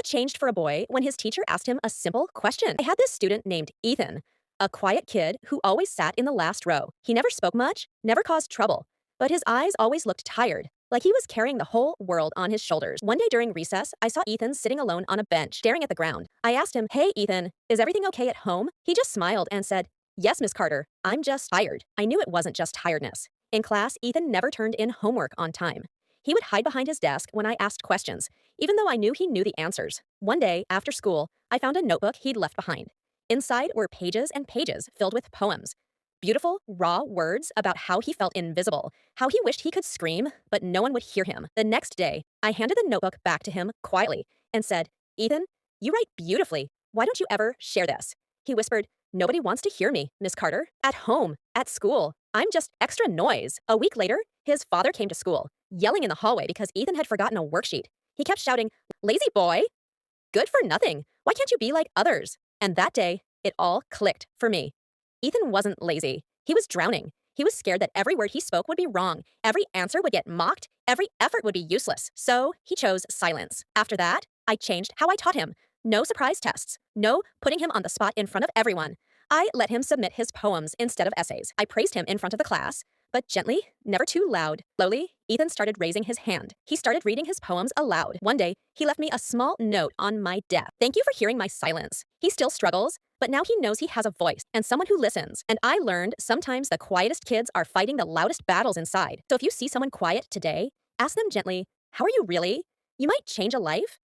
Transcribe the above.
What changed for a boy when his teacher asked him a simple question? I had this student named Ethan, a quiet kid who always sat in the last row. He never spoke much, never caused trouble, but his eyes always looked tired, like he was carrying the whole world on his shoulders. One day during recess, I saw Ethan sitting alone on a bench, staring at the ground. I asked him, "Hey, Ethan, is everything okay at home?" He just smiled and said, "Yes, Miss Carter, I'm just tired." I knew it wasn't just tiredness. In class, Ethan never turned in homework on time. He would hide behind his desk when I asked questions, even though I knew he knew the answers. One day, after school, I found a notebook he'd left behind. Inside were pages and pages filled with poems. Beautiful, raw words about how he felt invisible, how he wished he could scream, but no one would hear him. The next day, I handed the notebook back to him quietly and said, "Ethan, you write beautifully. Why don't you ever share this?" He whispered, "Nobody wants to hear me, Miss Carter. At home, at school, I'm just extra noise." A week later, his father came to school, yelling in the hallway because Ethan had forgotten a worksheet. He kept shouting, "Lazy boy! Good for nothing. Why can't you be like others?" And that day, it all clicked for me. Ethan wasn't lazy. He was drowning. He was scared that every word he spoke would be wrong, every answer would get mocked, every effort would be useless. So he chose silence. After that, I changed how I taught him. No surprise tests. No putting him on the spot in front of everyone. I let him submit his poems instead of essays. I praised him in front of the class, but gently, never too loud. Slowly, Ethan started raising his hand. He started reading his poems aloud. One day, he left me a small note on my desk. "Thank you for hearing my silence." He still struggles, but now he knows he has a voice and someone who listens. And I learned sometimes the quietest kids are fighting the loudest battles inside. So if you see someone quiet today, ask them gently, "How are you really?" You might change a life